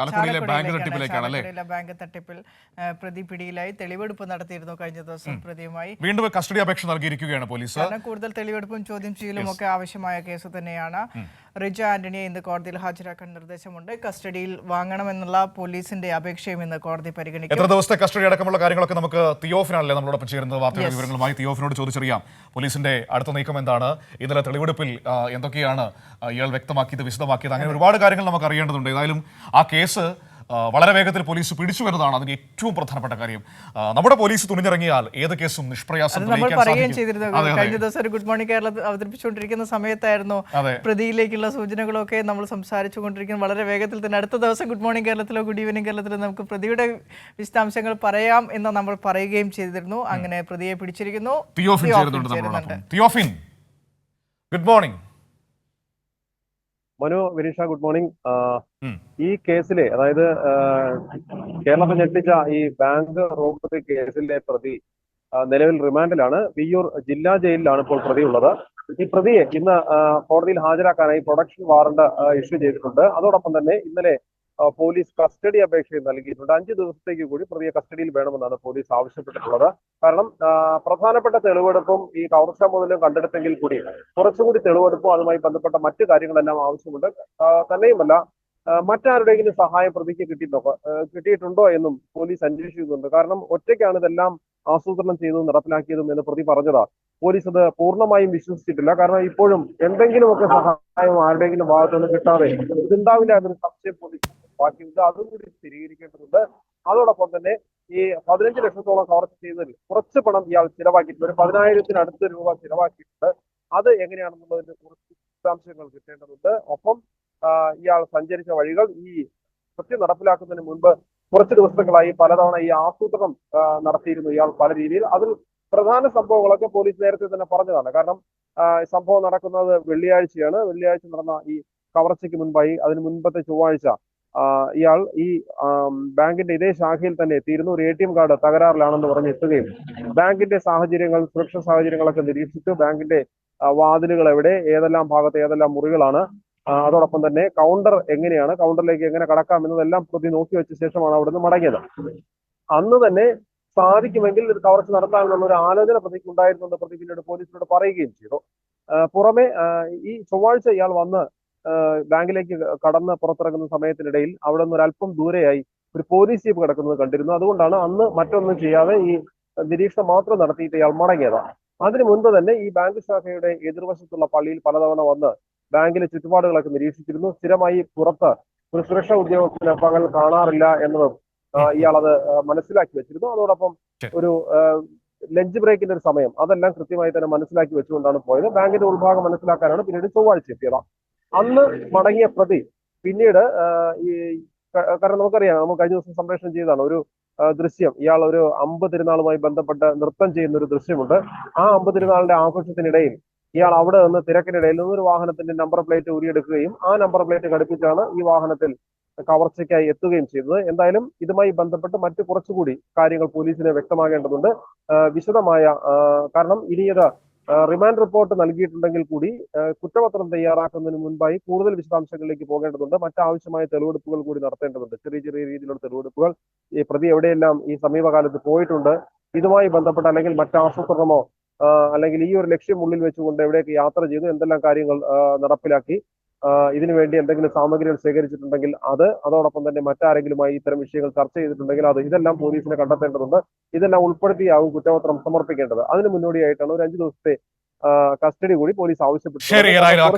ചാലക്കുടിയിലെ ബാങ്ക് തട്ടിപ്പിൽ പ്രതി പിടിയിലായി തെളിവെടുപ്പ് നടത്തിയിരുന്നു കഴിഞ്ഞ ദിവസം. പ്രതിയുമായി വീണ്ടും കസ്റ്റഡി അപേക്ഷ നൽകിയിരിക്കുകയാണ് പോലീസ്. കൂടുതൽ തെളിവെടുപ്പും ചോദ്യം ചെയ്യലും ഒക്കെ ആവശ്യമായ കേസ് തന്നെയാണ്. റിജ ആന്റണിയെ ഇന്ന് കോടതിയിൽ ഹാജരാക്കാൻ നിർദ്ദേശമുണ്ട്. കസ്റ്റഡിയിൽ വാങ്ങണമെന്നുള്ള പോലീസിന്റെ അപേക്ഷയും ഇന്ന് കോടതി പരിഗണിക്കും. എത്ര ദിവസത്തെ കസ്റ്റഡി അടക്കമുള്ള കാര്യങ്ങളൊക്കെ നമുക്ക് തിയോഫിനാണല്ലേ നമ്മളോടൊപ്പം ചേരുന്നത്. വാർത്തയുടെ വിവരങ്ങളുമായി തിയോഫിനോട് ചോദിച്ചറിയാം ഇയാൾ അടുത്ത നീക്കം എന്താണ്, ഇന്നലെ തെളിവെടുപ്പിൽ എന്തൊക്കെയാണ് ഇയാൾ വ്യക്തമാക്കിയത്, വിശദമാക്കിയത്, അങ്ങനെ ഒരുപാട് കാര്യങ്ങൾ നമുക്ക് അറിയേണ്ടതുണ്ട്. ഏതായാലും ആ കേസ് വളരെ വേഗത്തിൽ പോലീസ് പിടിച്ചു വരുന്നതാണ് അതിന് ഏറ്റവും പ്രധാനപ്പെട്ട കാര്യം. നമ്മുടെ പോലീസ് തുണിഞ്ഞിറങ്ങിയാൽ ഏത് കേസും നിഷ്പ്രയാസം പറയുകയും ചെയ്തിരുന്നു. കഴിഞ്ഞ ദിവസം ഒരു ഗുഡ് മോർണിംഗ് കേരളത്തിൽ അവതരിപ്പിച്ചുകൊണ്ടിരിക്കുന്ന സമയത്തായിരുന്നു പ്രതിയിലേക്കുള്ള സൂചനകളൊക്കെ നമ്മൾ സംസാരിച്ചുകൊണ്ടിരിക്കുന്നത്. വളരെ വേഗത്തിൽ തന്നെ അടുത്ത ദിവസം ഗുഡ് മോർണിംഗ് കേരളത്തിലോ ഗുഡ് ഈവനിംഗ് കേരളത്തിലോ നമുക്ക് പ്രതിയുടെ വിശദാംശങ്ങൾ പറയാം എന്ന് നമ്മൾ പറയുകയും ചെയ്തിരുന്നു. അങ്ങനെ പ്രതിയെ പിടിച്ചിരിക്കുന്നു. Theophin, good morning. Manu, Vineesha, good morning. ഈ കേസിലെ, അതായത് കേരളത്തെ ഞെട്ടിച്ച ഈ ബാങ്ക് റോബറി കേസിലെ പ്രതി നിലവിൽ റിമാൻഡിലാണ്. വിയ്യൂർ ജില്ലാ ജയിലിലാണ് ഇപ്പോൾ പ്രതിയുള്ളത്. ഈ പ്രതിയെ ഇന്ന് കോടതിയിൽ ഹാജരാക്കാനായി പ്രൊഡക്ഷൻ വാറണ്ട് ഇഷ്യൂ ചെയ്തിട്ടുണ്ട്. അതോടൊപ്പം തന്നെ ഇന്നലെ പോലീസ് കസ്റ്റഡി അപേക്ഷയും നൽകിയിട്ടുണ്ട്. 5 ദിവസത്തേക്ക് കൂടി പ്രതിയെ കസ്റ്റഡിയിൽ വേണമെന്നാണ് പോലീസ് ആവശ്യപ്പെട്ടിട്ടുള്ളത്. കാരണം പ്രധാനപ്പെട്ട തെളിവെടുപ്പും ഈ കവർച്ച മുതലും കണ്ടെടുത്തെങ്കിൽ കൂടി കുറച്ചുകൂടി തെളിവെടുപ്പും അതുമായി ബന്ധപ്പെട്ട മറ്റു കാര്യങ്ങളെല്ലാം ആവശ്യമുണ്ട്. തന്നെയുമല്ല, മറ്റാരുടെയെങ്കിലും സഹായം പ്രതിക്ക് കിട്ടിയിട്ടുണ്ടോ എന്നും പോലീസ് അന്വേഷിക്കുന്നുണ്ട്. കാരണം ഒറ്റയ്ക്കാണ് ഇതെല്ലാം ആസൂത്രണം ചെയ്തതും നടപ്പിലാക്കിയതും എന്ന് പ്രതി പറഞ്ഞതാ. പോലീസ് അത് പൂർണ്ണമായും വിശ്വസിച്ചിട്ടില്ല. കാരണം ഇപ്പോഴും എന്തെങ്കിലുമൊക്കെ സഹായം ആരുടെയെങ്കിലും ഭാഗത്തുനിന്ന് കിട്ടാതെ ഇതുണ്ടാവില്ല എന്നൊരു സംശയം പോലീസ് ബാക്കിയുണ്ട്. അതും കൂടി സ്ഥിരീകരിക്കേണ്ടതുണ്ട്. അതോടൊപ്പം തന്നെ ഈ 15 ലക്ഷത്തോളം കവർച്ച ചെയ്തതിൽ കുറച്ച് പണം ഇയാൾ ചിലവാക്കിയിട്ടുണ്ട്. ഒരു 10,000-ന് രൂപ ചിലവാക്കിയിട്ടുണ്ട്. അത് എങ്ങനെയാണെന്നുള്ളതിന്റെ കുറച്ച് വിശദാംശങ്ങൾ കിട്ടേണ്ടതുണ്ട്. ഒപ്പം ഇയാൾ സഞ്ചരിച്ച വഴികൾ, ഈ കൃത്യം നടപ്പിലാക്കുന്നതിന് മുൻപ് കുറച്ച് ദിവസങ്ങളായി പലതവണ ഈ ആസൂത്രണം നടത്തിയിരുന്നു ഇയാൾ പല രീതിയിൽ. അതിൽ പ്രധാന സംഭവങ്ങളൊക്കെ പോലീസ് നേരത്തെ തന്നെ പറഞ്ഞതാണ്. കാരണം സംഭവം നടക്കുന്നത് വെള്ളിയാഴ്ചയാണ്. വെള്ളിയാഴ്ച നടന്ന ഈ കവർച്ചയ്ക്ക് മുൻപായി, അതിന് മുൻപത്തെ ചൊവ്വാഴ്ച ഇയാൾ ഈ ബാങ്കിന്റെ ഇതേ ശാഖയിൽ തന്നെ എത്തിയിരുന്നു. ഒരു ATM കാർഡ് തകരാറിലാണെന്ന് പറഞ്ഞ് എത്തുകയും ബാങ്കിന്റെ സാഹചര്യങ്ങൾ, സുരക്ഷാ സാഹചര്യങ്ങളൊക്കെ നിരീക്ഷിച്ചു. ബാങ്കിന്റെ വാതിലുകൾ എവിടെ, ഏതെല്ലാം ഭാഗത്ത് ഏതെല്ലാം മുറികളാണ്, അതോടൊപ്പം തന്നെ കൗണ്ടർ എങ്ങനെയാണ്, കൗണ്ടറിലേക്ക് എങ്ങനെ കടക്കാം എന്നതെല്ലാം പ്രതി നോക്കി വെച്ച ശേഷമാണ് അവിടുന്ന് മടങ്ങിയത്. അന്ന് തന്നെ സാധിക്കുമെങ്കിൽ ഒരു കവർച്ച നടത്താമെന്നുള്ള ഒരു ആലോചന പ്രതിക്ക് ഉണ്ടായിരുന്നുണ്ട്. പ്രതി പിന്നീട് പോലീസിനോട് പറയുകയും ചെയ്തു. പുറമെ ഈ ചൊവ്വാഴ്ച ഇയാൾ വന്ന് ബാങ്കിലേക്ക് കടന്ന് പുറത്തിറങ്ങുന്ന സമയത്തിനിടയിൽ അവിടെ നിന്ന് ഒരല്പം ദൂരെയായി ഒരു പോലീസ് ജീപ്പ് കിടക്കുന്നത് കണ്ടിരുന്നു. അതുകൊണ്ടാണ് അന്ന് മറ്റൊന്നും ചെയ്യാതെ ഈ നിരീക്ഷണം മാത്രം നടത്തിയിട്ട് ഇയാൾ മടങ്ങിയത്. അതിനു മുൻപ് തന്നെ ഈ ബാങ്ക് ശാഖയുടെ എതിർവശത്തുള്ള പള്ളിയിൽ പലതവണ വന്ന് ബാങ്കിലെ ചുറ്റുപാടുകളൊക്കെ നിരീക്ഷിച്ചിരുന്നു. സ്ഥിരമായി പുറത്ത് ഒരു സുരക്ഷാ ഉദ്യോഗസ്ഥനെ പകൽ കാണാറില്ല എന്നതും ഇയാൾ അത് മനസ്സിലാക്കി വെച്ചിരുന്നു. അതോടൊപ്പം ഒരു ലഞ്ച് ബ്രേക്കിന്റെ ഒരു സമയം, അതെല്ലാം കൃത്യമായി തന്നെ മനസ്സിലാക്കി വെച്ചുകൊണ്ടാണ് പോയത്. ബാങ്കിന്റെ ഉൾഭാഗം മനസ്സിലാക്കാനാണ് പിന്നീട് ചൊവ്വാഴ്ച എത്തിയത്. അന്ന് മടങ്ങിയ പ്രതി പിന്നീട് കാരണം നമുക്കറിയാം, നമ്മൾ കഴിഞ്ഞ ദിവസം സംപ്രേഷണം ചെയ്തതാണ് ഒരു ദൃശ്യം. ഇയാൾ ഒരു അമ്പ് തിരുനാളുമായി ബന്ധപ്പെട്ട് നൃത്തം ചെയ്യുന്ന ഒരു ദൃശ്യമുണ്ട്. ആ അമ്പ് തിരുനാളിന്റെ ആഘോഷത്തിനിടയിൽ ഇയാൾ അവിടെ നിന്ന് തിരക്കിനിടയിൽ നിന്നൊരു വാഹനത്തിന്റെ നമ്പർ പ്ലേറ്റ് ഊരിയെടുക്കുകയും ആ നമ്പർ പ്ലേറ്റ് ഘടിപ്പിച്ചാണ് ഈ വാഹനത്തിൽ കവർച്ചയ്ക്കായി എത്തുകയും ചെയ്തത്. എന്തായാലും ഇതുമായി ബന്ധപ്പെട്ട് മറ്റു കുറച്ചുകൂടി കാര്യങ്ങൾ പോലീസിന് വ്യക്തമാകേണ്ടതുണ്ട്. വിശദമായ, കാരണം ഇനിയത് റിമാൻഡ് റിപ്പോർട്ട് നൽകിയിട്ടുണ്ടെങ്കിൽ കൂടി കുറ്റപത്രം തയ്യാറാക്കുന്നതിന് മുൻപായി കൂടുതൽ വിശദാംശങ്ങളിലേക്ക് പോകേണ്ടതുണ്ട്. മറ്റാവശ്യമായ തെളിവെടുപ്പുകൾ കൂടി നടത്തേണ്ടതുണ്ട്. ചെറിയ ചെറിയ രീതിയിലുള്ള തെളിവെടുപ്പുകൾ. ഈ പ്രതി എവിടെയെല്ലാം ഈ സമീപകാലത്ത് പോയിട്ടുണ്ട്, ഇതുമായി ബന്ധപ്പെട്ട അല്ലെങ്കിൽ മറ്റാസൂത്രണമോ അല്ലെങ്കിൽ ഈ ഒരു ലക്ഷ്യം ഉള്ളിൽ വെച്ചുകൊണ്ട് എവിടെയൊക്കെ യാത്ര ചെയ്തു, എന്തെല്ലാം കാര്യങ്ങൾ നടപ്പിലാക്കി, ഇതിനുവേണ്ടി എന്തെങ്കിലും സാമഗ്രികൾ ശേഖരിച്ചിട്ടുണ്ടെങ്കിൽ അത്, അതോടൊപ്പം തന്നെ മറ്റാരെങ്കിലുമായി ഇത്തരം വിഷയങ്ങൾ ചർച്ച ചെയ്തിട്ടുണ്ടെങ്കിൽ അത്, ഇതെല്ലാം പോലീസിനെ കണ്ടെത്തേണ്ടതുണ്ട്. ഇതെല്ലാം ഉൾപ്പെടുത്തിയാവും കുറ്റപത്രം സമർപ്പിക്കേണ്ടത്. അതിന് മുന്നോടിയായിട്ടാണ് ഒരു 5 ദിവസത്തെ കസ്റ്റഡി കൂടി പോലീസ്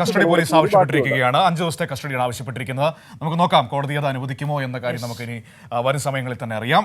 കസ്റ്റഡി പോലീസ് ആവശ്യപ്പെട്ടിരിക്കുകയാണ്. 5 ദിവസത്തെ കസ്റ്റഡിയാണ് ആവശ്യപ്പെട്ടിരിക്കുന്നത്. നമുക്ക് നോക്കാം കോടതി അത് അനുവദിക്കുമോ എന്ന കാര്യം നമുക്ക് ഇനി വരും സമയങ്ങളിൽ തന്നെ അറിയാം.